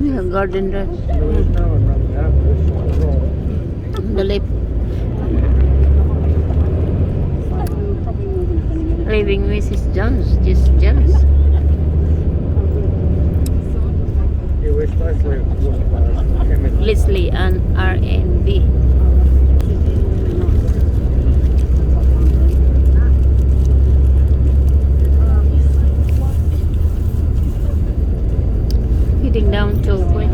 Yeah, garden there. The lip. Living Mrs. Jones, just Jones. Leslie and R&B. Heading down to Queen.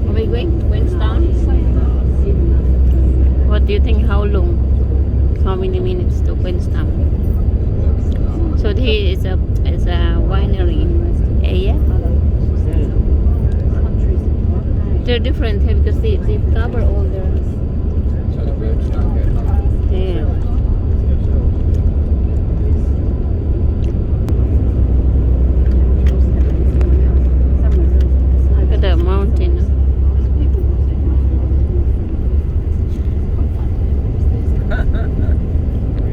Are we going? Queenstown? What do you think? How long? How many minutes to Queenstown? So here is a winery area. They're different here because they cover all their. So the roads don't get long. Yeah. Look at the mountain.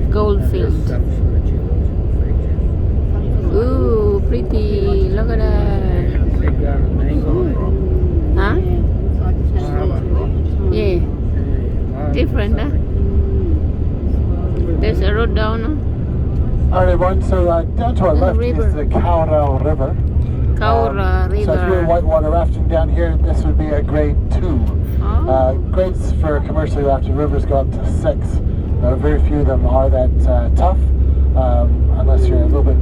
Goldfield. Ooh, pretty. Look at that. Huh? Yeah. Different, huh? There's a road down, huh? Alright everyone, so down to our left river. is the Cromwell River. Kaura So if you're River. whitewater rafting down here, this would be a grade 2. Oh. Grades for commercially rafted rivers go up to 6. Very few of them are that tough, unless you're a little bit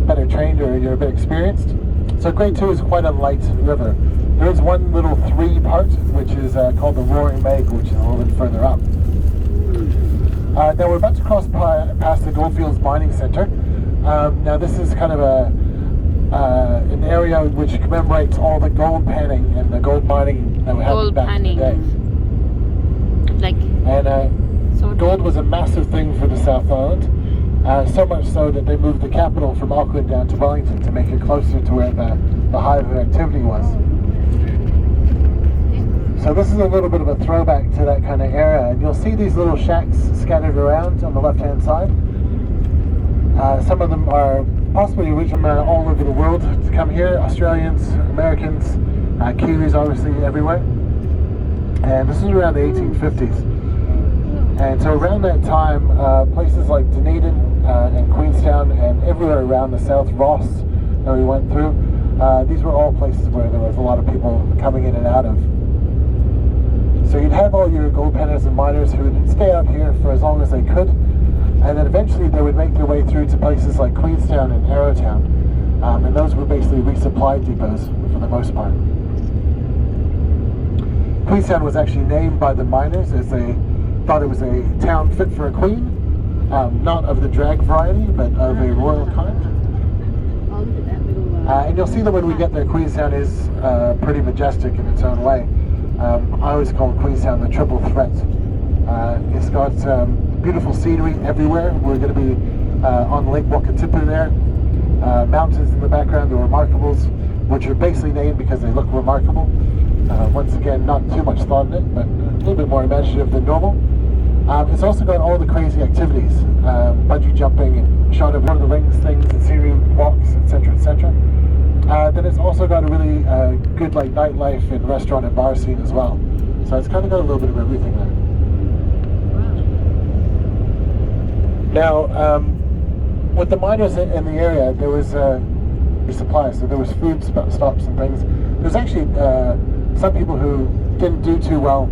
better trained or you're a bit experienced. So grade 2 is quite a light river. There is one little 3 part, which is called the Roaring Meg, which is a little bit further up. Now we're about to cross past the Goldfields Mining Centre. Now this is kind of an area which commemorates all the gold panning and the gold mining that we had Gold back in the day. panning. Like, And so gold was a massive thing for the South Island, so much so that they moved the capital from Auckland down to Wellington to make it closer to where the hive of activity was. So this is a little bit of a throwback to that kind of era, and you'll see these little shacks scattered around on the left-hand side. Some of them are possibly original from all over the world to come here, Australians, Americans, Kiwis obviously everywhere. And this is around the 1850s. And so around that time, places like Dunedin and Queenstown and everywhere around the South, Ross that we went through, these were all places where there was a lot of people coming in and out of. So you'd have all your gold panners and miners who would stay out here for as long as they could, and then eventually they would make their way through to places like Queenstown and Arrowtown, and those were basically resupply depots for the most part. Queenstown was actually named by the miners as they thought it was a town fit for a queen, not of the drag variety, but of a royal kind. And you'll see that when we get there, Queenstown is pretty majestic in its own way. I always call Queenstown the triple threat. It's got beautiful scenery everywhere. We're going to be on Lake Wakatipu there. Mountains in the background, the Remarkables, which are basically named because they look remarkable. Once again, not too much thought in it, but a little bit more imaginative than normal. It's also got all the crazy activities, bungee jumping and shot of Lord of the Rings things and scenery walks, etc., etc. Then it's also got a really good like nightlife and restaurant and bar scene as well. So it's kind of got a little bit of everything there. Now, with the miners in the area, there was supplies, so there was food stops and things. There's actually some people who didn't do too well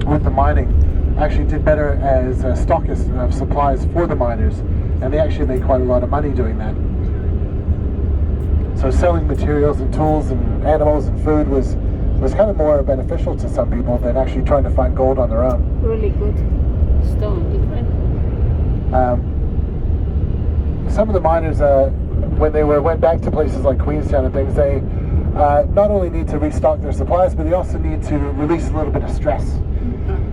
with the mining, actually did better as stockists of supplies for the miners, and they actually made quite a lot of money doing that. So selling materials and tools and animals and food was kind of more beneficial to some people than actually trying to find gold on their own. really good stone, different. Some of the miners, when they went back to places like Queenstown and things, they not only need to restock their supplies, but they also need to release a little bit of stress.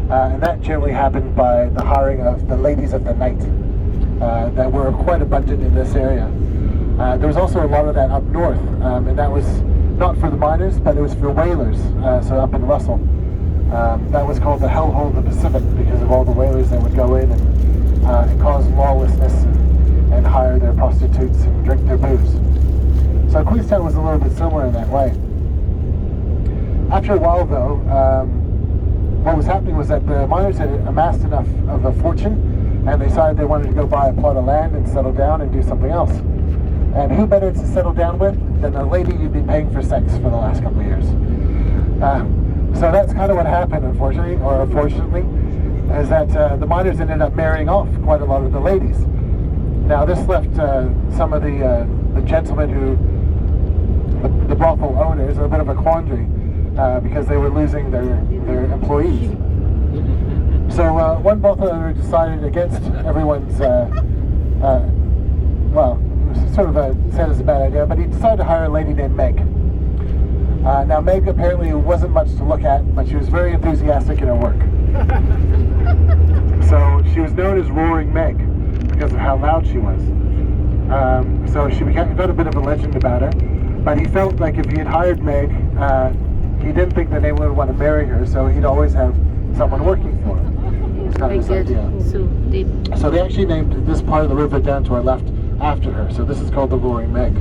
And that generally happened by the hiring of the ladies of the night that were quite abundant in this area. There was also a lot of that up north, and that was not for the miners, but it was for whalers, so up in Russell. That was called the Hellhole of the Pacific because of all the whalers that would go in and cause lawlessness and hire their prostitutes and drink their booze. So Queenstown was a little bit similar in that way. After a while, though, what was happening was that the miners had amassed enough of a fortune, and they decided they wanted to go buy a plot of land and settle down and do something else. And who better to settle down with than a lady you'd been paying for sex for the last couple of years? So that's kind of what happened, unfortunately, or fortunately, is that the miners ended up marrying off quite a lot of the ladies. Now this left some of the gentlemen who, the brothel owners, in a bit of a quandary because they were losing their employees. So one brothel owner decided against everyone's, well, sort of said it's a bad idea, but he decided to hire a lady named Meg. Now Meg apparently wasn't much to look at, but she was very enthusiastic in her work. So she was known as Roaring Meg because of how loud she was. So she got a bit of a legend about her, but he felt like if he had hired Meg, he didn't think that anyone would want to marry her, so he'd always have someone working for him. It's kind of this idea. So deep. So they actually named this part of the river down to our left after her, so this is called the Roaring Meg.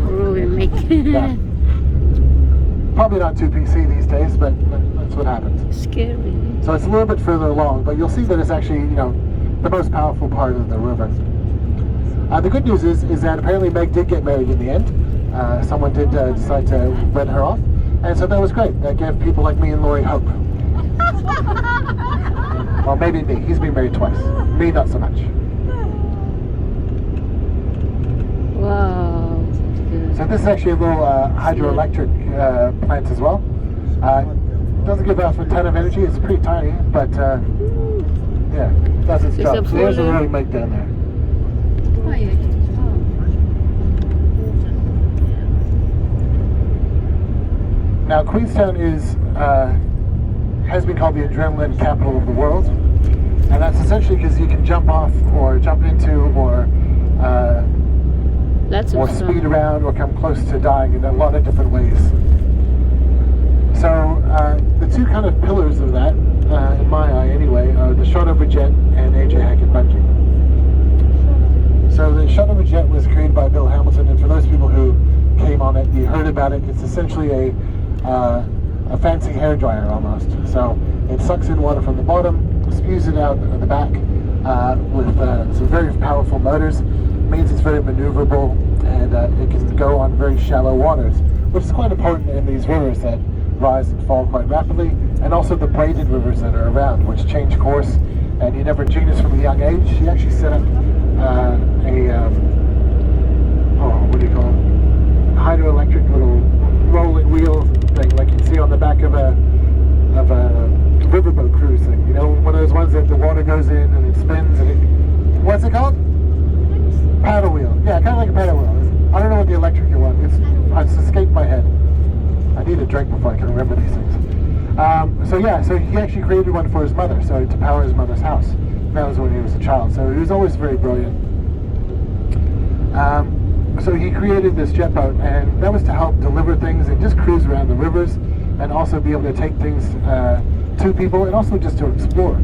Roaring Meg. Yeah. Probably not too PC these days, but that's what happens. Scary. So it's a little bit further along, but you'll see that it's actually, the most powerful part of the river. The good news is that apparently Meg did get married in the end. Someone did decide to wed her off, and so that was great. That gave people like me and Lori hope. Well, maybe me. He's been married twice. Me, not so much. Wow. So this is actually a little hydroelectric plant as well. Doesn't give off a ton of energy. It's pretty tiny, but yeah, does its job. So there's a Roaring Meg down there. Now Queenstown has been called the adrenaline capital of the world, and that's essentially because you can jump off or jump into or speed around or come close to dying in a lot of different ways. So the two kind of pillars of that, in my eye anyway, are the shot over jet and AJ Hackett bungee. So the shot over jet was created by Bill Hamilton, and for those people who came on it, you heard about it. It's essentially a fancy hairdryer almost. So it sucks in water from the bottom, spews it out at the back with some very powerful motors. Means it's very maneuverable, and it can go on very shallow waters, which is quite important in these rivers that rise and fall quite rapidly, and also the braided rivers that are around, which change course. And you never genius from a young age. She actually set up what do you call it? Hydroelectric little rolling wheel thing, like you see on the back of a riverboat cruise thing. You know, one of those ones that the water goes in and it spins and it. What's it called? Paddle wheel. Yeah, kind of like a paddle wheel. I don't know what the electric one is. It's escaped my head. I need a drink before I can remember these things. So he actually created one for his mother, so to power his mother's house. That was when he was a child, so he was always very brilliant. So he created this jet boat, and that was to help deliver things and just cruise around the rivers, and also be able to take things to people, and also just to explore.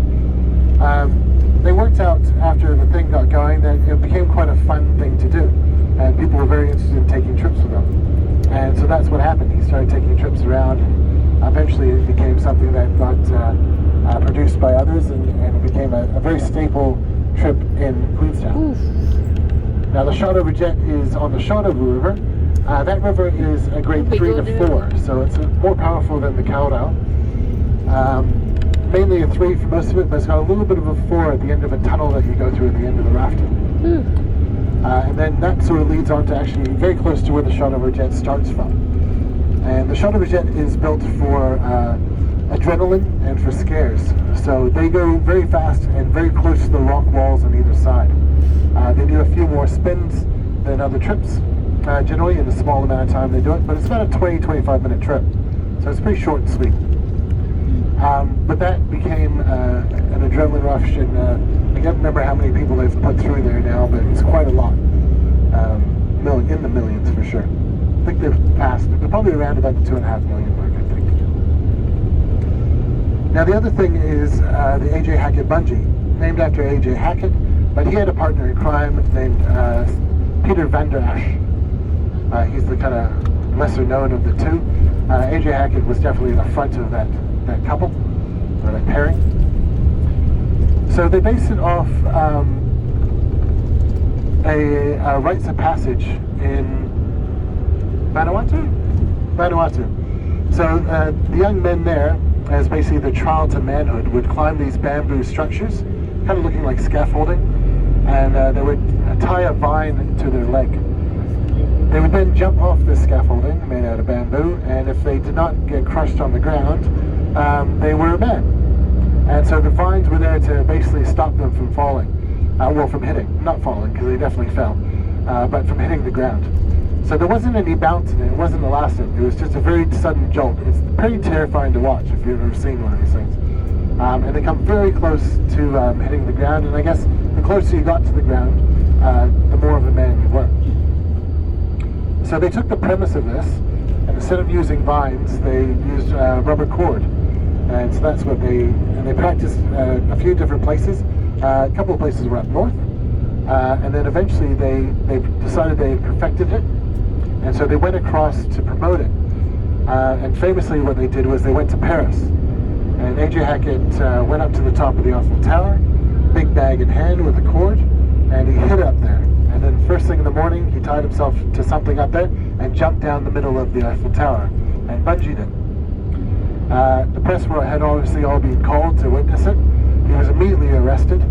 They worked out after the thing got going that it became quite a fun thing to do, and people were very interested in taking trips with them. And so that's what happened. He started taking trips around, and eventually it became something that got produced by others, and it became a very staple trip in Queenstown. Oof. Now the shot over jet is on the Shot Over River. That river is a grade 3 to 4, so it's more powerful than the Cowdow. Mainly a 3 for most of it, but it's got a little bit of a 4 at the end of a tunnel that you go through at the end of the rafting. And then that sort of leads on to actually very close to where the Shot Over jet starts from. And the Shot Over jet is built for adrenaline and for scares. So they go very fast and very close to the rock walls on either side. They do a few more spins than other trips, generally in a small amount of time they do it, but it's about a 20-25 minute trip. So it's pretty short and sweet. But that became an adrenaline rush, and I can't remember how many people they've put through there now, but it's quite a lot. In the millions for sure. I think they're probably around about the 2.5 million mark, I think. Now the other thing is the AJ Hackett bungee, named after AJ Hackett, but he had a partner in crime named Peter Van Der Asch. He's the kind of lesser known of the two. AJ Hackett was definitely the front of that couple, or that pairing. So they based it off a rites of passage in Vanuatu. So the young men there, as basically the trial to manhood, would climb these bamboo structures, kind of looking like scaffolding, and they would tie a vine to their leg. They would then jump off the scaffolding made out of bamboo, and if they did not get crushed on the ground, they were a man. And so the vines were there to basically stop them from falling, well, from hitting, not falling, because they definitely fell, but from hitting the ground. So there wasn't any bounce in it, it wasn't elastic, it was just a very sudden jolt. It's pretty terrifying to watch if you've ever seen one of these things. And they come very close to hitting the ground, and I guess the closer you got to the ground, the more of a man you were. So they took the premise of this, and instead of using vines, they used rubber cord. And so that's what they practiced a few different places. A couple of places were up north, and then eventually they decided they had perfected it, and so they went across to promote it. And famously what they did was they went to Paris, and AJ Hackett went up to the top of the Eiffel Tower, big bag in hand with a cord, and he hid up there. And then first thing in the morning, he tied himself to something up there and jumped down the middle of the Eiffel Tower and bungeed it. The press had obviously all been called to witness it. He was immediately arrested,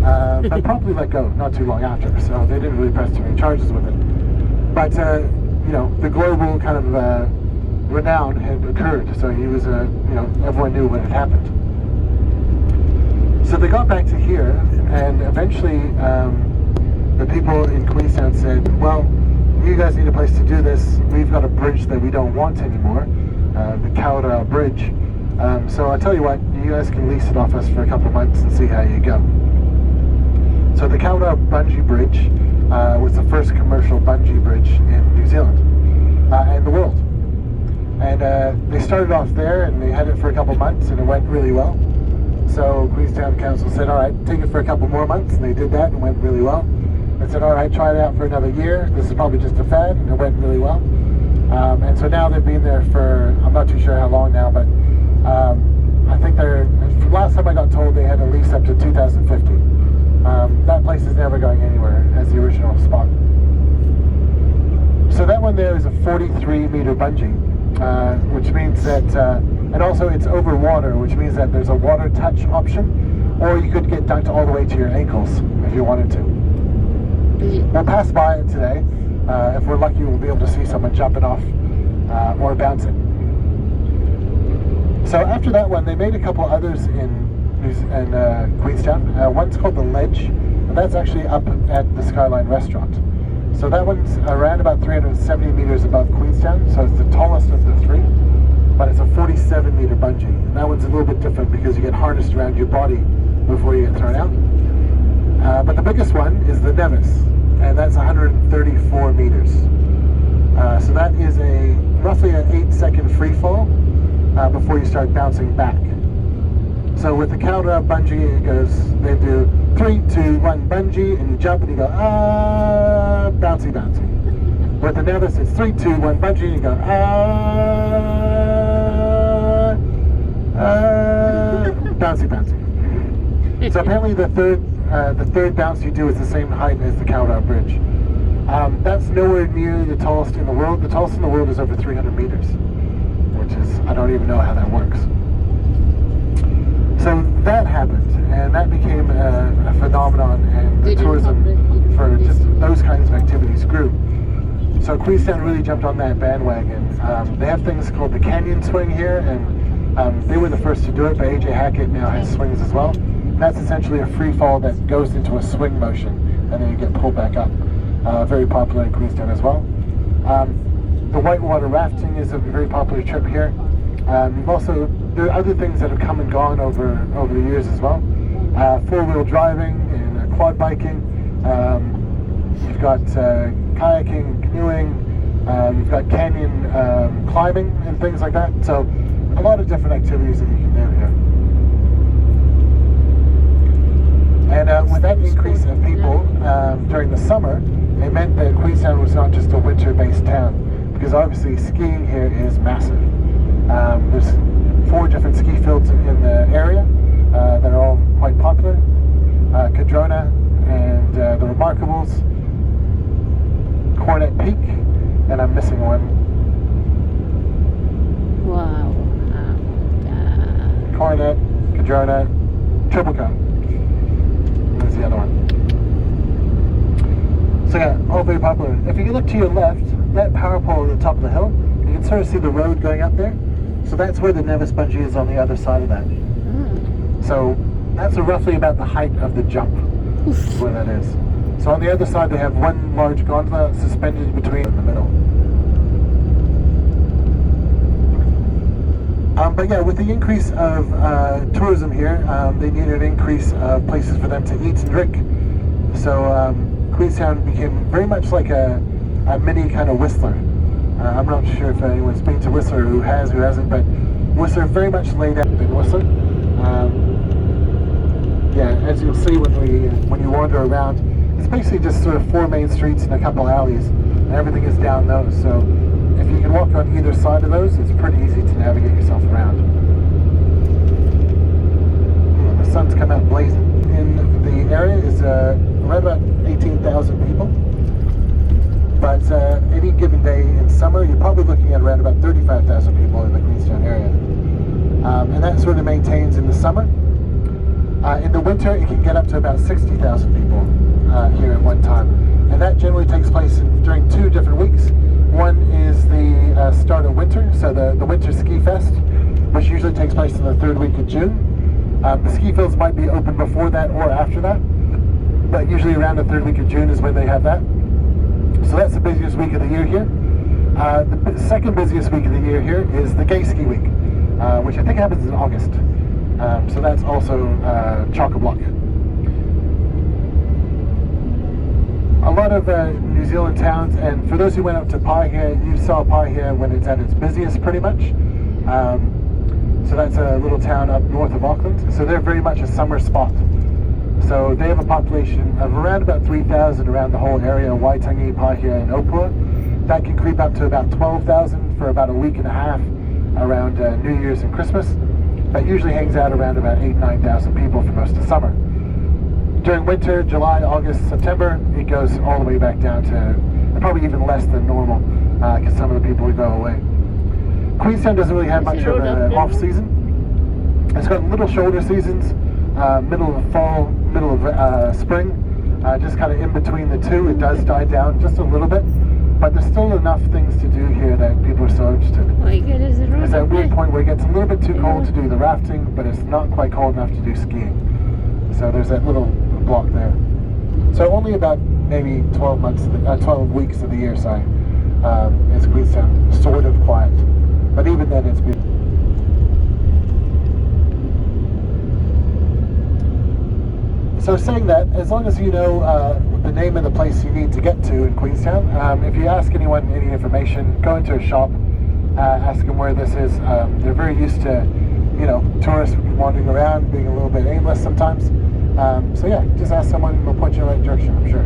but promptly let go not too long after, so they didn't really press too many charges with it. But, you know, the global kind of renown had occurred, so he was, you know, everyone knew what had happened. So they got back to here, and eventually the people in Queenstown said, well, you guys need a place to do this. We've got a bridge that we don't want anymore, the Cromwell Bridge. So I'll tell you what, you guys can lease it off us for a couple of months and see how you go. So the Cromwell Bungee Bridge was the first commercial bungee bridge in New Zealand and the world. And they started off there, and they had it for a couple of months, and it went really well. So Queenstown Council said, all right, take it for a couple more months, and they did that, and it went really well. They said, all right, try it out for another year. This is probably just a fad, and it went really well. And so now they've been there for, I'm not too sure how long now, but I think last time I got told they had a lease up to 2050. That place is never going anywhere as the original spot. So that one there is a 43-meter bungee, which means that, and also it's over water, which means that there's a water touch option, or you could get dunked all the way to your ankles if you wanted to. We'll pass by it today. If we're lucky, we'll be able to see someone jumping off or bouncing. So after that one, they made a couple others in Queenstown. One's called The Ledge, and that's actually up at the Skyline Restaurant. So that one's around about 370 meters above Queenstown, so it's the tallest of the three, but it's a 47-meter bungee. And that one's a little bit different because you get harnessed around your body before you get thrown out. But the biggest one is the Nevis, and that's 134 meters. So that is roughly an 8-second free fall before you start bouncing back. So with the Cromwell bungee, it goes, they do 3, 2, 1 bungee, and you jump and you go, ah, bouncy, bouncy. With the Nevis, it's 3, 2, 1 bungee, and you go, ah, bouncy, bouncy. So apparently the third bounce you do is the same height as the Cromwell Bridge. That's nowhere near the tallest in the world. The tallest in the world is over 300 meters, which is, I don't even know how that works. So that happened, and that became a phenomenon, and the tourism for just those kinds of activities grew. So Queenstown really jumped on that bandwagon. They have things called the Canyon Swing here, and they were the first to do it, but AJ Hackett now has swings as well. And that's essentially a free fall that goes into a swing motion, and then you get pulled back up. Very popular in Queenstown as well. The whitewater rafting is a very popular trip here. There are other things that have come and gone over the years as well. Four-wheel driving and quad biking. You've got kayaking, canoeing. You've got canyon climbing and things like that. So a lot of different activities that you can do here. And with that increase of people during the summer, it meant that Queenstown was not just a winter-based town, because obviously skiing here is massive. There's 4 different ski fields in the area that are all quite popular. Cadrona and the Remarkables, Cornet Peak, and I'm missing one. Wow. Cornet, Cadrona, Triple Cone. There's the other one. So yeah, all very popular. If you look to your left, that power pole at the top of the hill, you can sort of see the road going up there. So that's where the Nevis Bungee is on the other side of that. So that's roughly about the height of the jump, where that is. So on the other side they have one large gondola suspended between in the middle. But yeah, with the increase of tourism here, they needed an increase of places for them to eat and drink. So Queenstown became very much like a mini kind of Whistler. I'm not sure if anyone's been to Whistler, who hasn't, but Whistler very much laid out in Whistler. Yeah, as you'll see when you wander around, it's basically just sort of 4 main streets and a couple alleys, and everything is down those. So if you can walk on either side of those, it's pretty easy to navigate yourself around. The sun's come out blazing. In the area is around about 18,000 people. But any given day in summer, you're probably looking at around about 35,000 people in the Queenstown area. And that sort of maintains in the summer. In the winter, it can get up to about 60,000 people here at one time. And that generally takes place during 2 different weeks. One is the start of winter, so the Winter Ski Fest, which usually takes place in the 3rd week of June. The ski fields might be open before that or after that, but usually around the 3rd week of June is when they have that. So that's the busiest week of the year here. The second busiest week of the year here is the Gay Ski Week, which I think happens in August. So that's also chock-a-block. A lot of New Zealand towns, and for those who went up to Paihia, you saw Paihia when it's at its busiest pretty much. So that's a little town up north of Auckland. So they're very much a summer spot. So they have a population of around about 3,000 around the whole area, Waitangi, Paihia, and Opua. That can creep up to about 12,000 for about a week and a half around New Year's and Christmas. That usually hangs out around about 8,000-9,000 people for most of summer. During winter, July, August, September, it goes all the way back down to probably even less than normal because some of the people would go away. Queenstown doesn't really have much of an off-season. It's got little shoulder seasons, middle of fall, middle of spring, just kind of in between the two. It does die down just a little bit, but there's still enough things to do here that people are still interested. There's that weird point where it gets a little bit too cold to do the rafting, but it's not quite cold enough to do skiing. So there's that little block there. So only about maybe 12 weeks of the year, sorry, is Queenstown sort of quiet. But even then, it's beautiful. So saying that, as long as you know the name of the place you need to get to in Queenstown, if you ask anyone any information, go into a shop, ask them where this is. They're very used to, tourists wandering around, being a little bit aimless sometimes. So yeah, just ask someone and they'll point you in the right direction, I'm sure.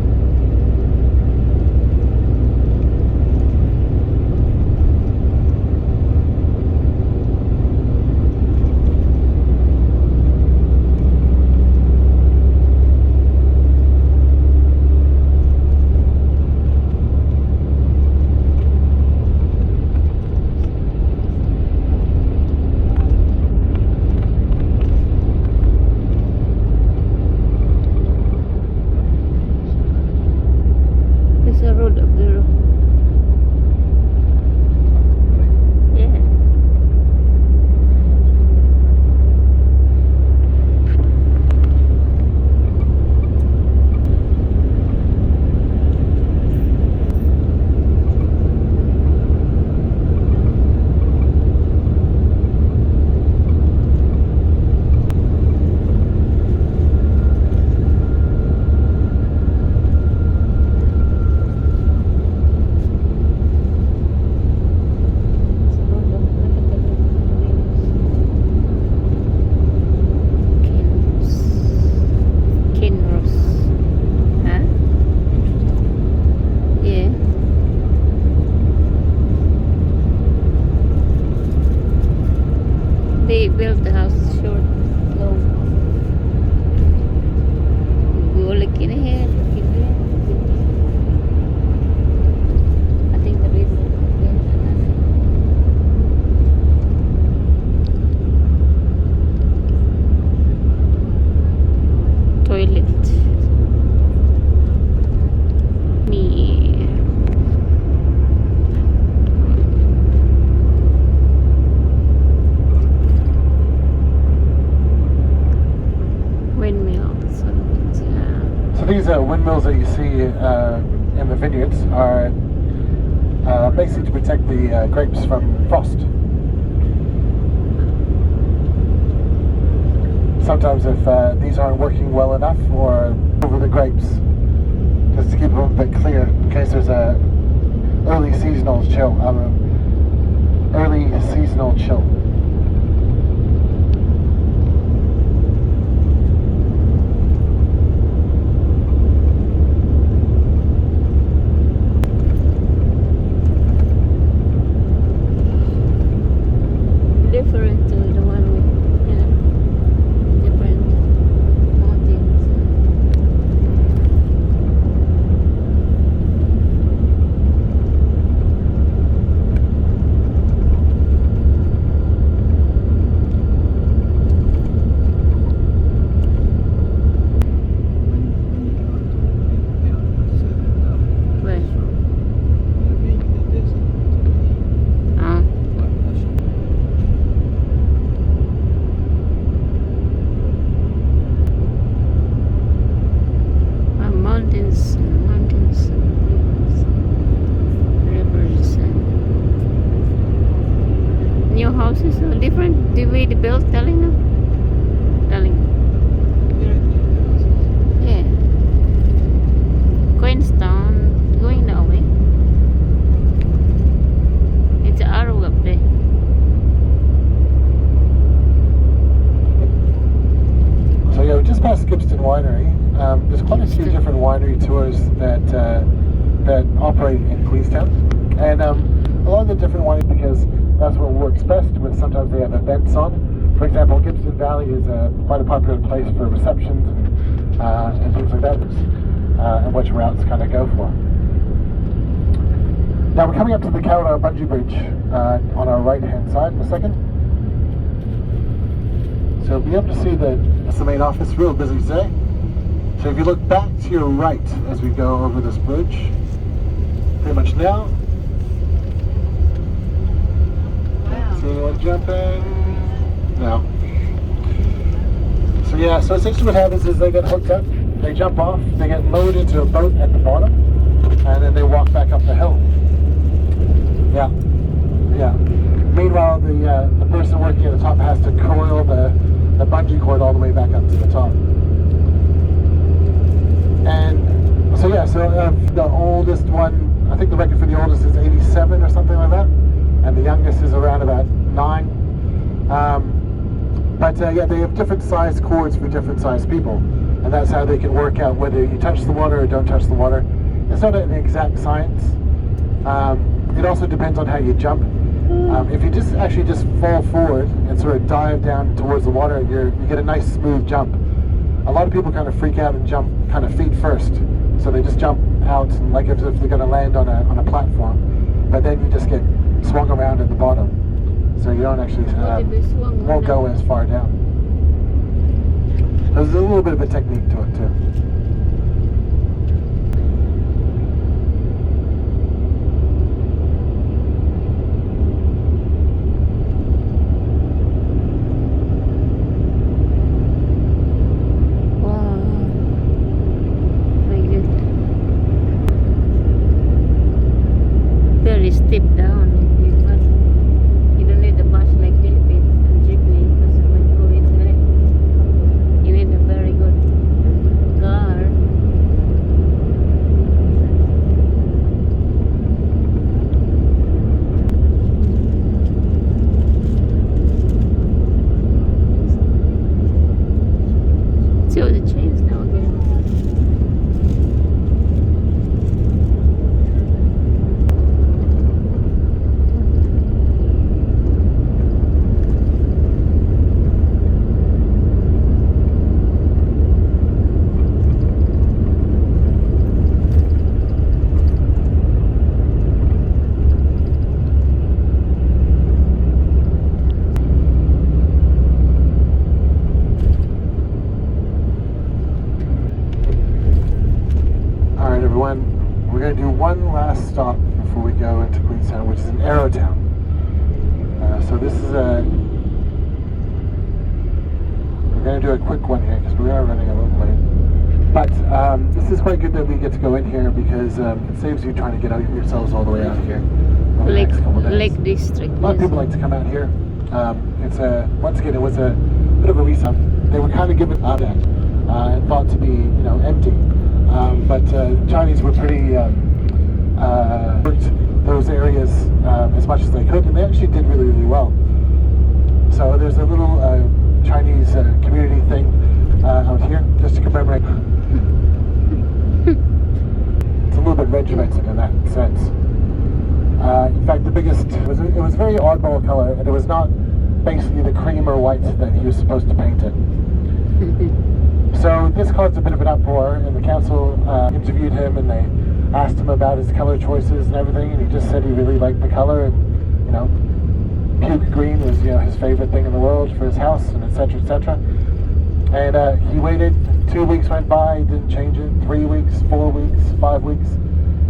windmills that you see in the vineyards are basically to protect the grapes from frost. Sometimes if these aren't working well enough, or over the grapes, just to keep them a bit clear in case there's a early seasonal chill. Different to the one with, different mountains. Where? Mountains, rivers, and new houses are different. The way they built, telling. Yeah. Queenstown, going that way. It's an arrow up there. So yeah, we just passed Gippsland Winery. There's quite a few different winery tours that operate in Queenstown, and a lot of the different wineries, because that's what works best. But sometimes they have events on. For example, Gippsland Valley is quite a popular place for receptions and things like that, and which routes kind of go for. Now we're coming up to the Cowra Bungee Bridge on our right-hand side in a second. So you'll be able to see that's the main office, real busy today. So if you look back to your right as we go over this bridge, pretty much now. Wow. See anyone jumping? No. So yeah, so essentially what happens is they get hooked up, they jump off, they get lowered into a boat at the bottom, and then they walk back up the hill. Yeah. Meanwhile, the person working at the top has to coil the bungee cord all the way back up to the top. And so yeah, the oldest one, I think the record for the oldest is 87 or something like that, and the youngest is around about 9. But yeah, they have different size cords for different size people, and that's how they can work out whether you touch the water or don't touch the water. It's not an exact science. It also depends on how you jump. If you just fall forward and sort of dive down towards the water, you get a nice smooth jump. A lot of people kind of freak out and jump kind of feet first, so they just jump out and like if they're going to land on a platform, but then you just get swung around at the bottom, so you don't actually won't go as far down. There's a little bit of a technique to it too. Steep down. You don't need a bus like Philippines and jeepney, because when you go inside, you need a very good car. See all the chains now again. We're going to do one last stop before we go into Queenstown, which is in Arrowtown. So this is we're going to do a quick one here because we are running a little late. But this is quite good that we get to go in here because it saves you trying to get out yourselves all the way out here. over the next couple of days. Lake District. A lot of people like to come out here. It's once again, it was a bit of a reset. They were kind of given out at and thought to be, empty. But Chinese were pretty worked those areas as much as they could, and they actually did really, really well. So there's a little Chinese community thing out here just to commemorate. It's a little bit regimented in that sense. In fact, the biggest it was a very oddball color, and it was not basically the cream or white that he was supposed to paint it. So this caused a bit of an uproar, and the council interviewed him, and they asked him about his color choices and everything, and he just said he really liked the color, and puke green was his favorite thing in the world for his house, and etc., etc. And he waited. 2 weeks went by, didn't change it. 3 weeks, 4 weeks, 5 weeks,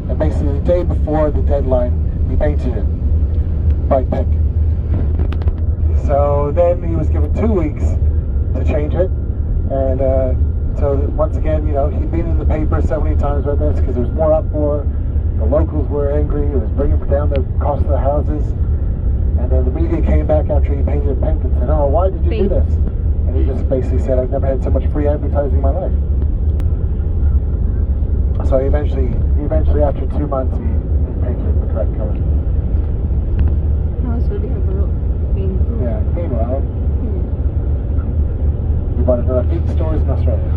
and basically the day before the deadline, he painted it bright pink. So then he was given 2 weeks to change it, and so once again, he'd been in the paper so many times about this because there was more uproar. The locals were angry. It was bringing down the cost of the houses. And then the media came back after he painted it pink and said, "Oh, why did you do this?" And he just basically said, "I've never had so much free advertising in my life." So eventually after 2 months, he painted it the correct color. Oh, so they have a lot paint. Yeah, meanwhile, we bought another 8 stores in Australia.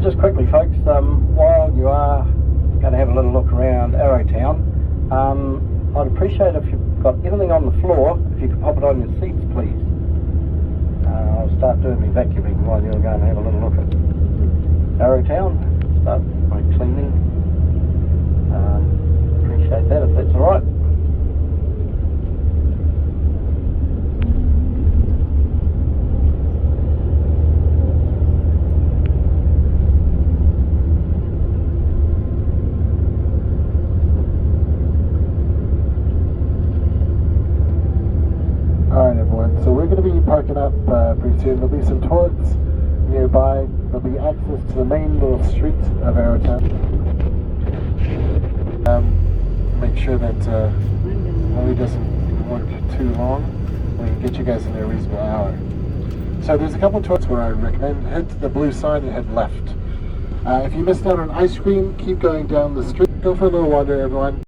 Just quickly, folks, while you are going to have a little look around Arrowtown, I'd appreciate if you've got anything on the floor, if you could pop it on your seats, please. I'll start doing my vacuuming while you're going to have a little look at Arrowtown. Start by cleaning. Appreciate that if that's alright. So we're going to be parking up pretty soon. There'll be some toilets nearby. There'll be access to the main little street of Arrowtown. Make sure that Molly doesn't work too long. We can get you guys in there a reasonable hour. So there's a couple of toilets where I recommend head to the blue sign and head left. If you missed out on ice cream, keep going down the street. Go for a little wander, everyone.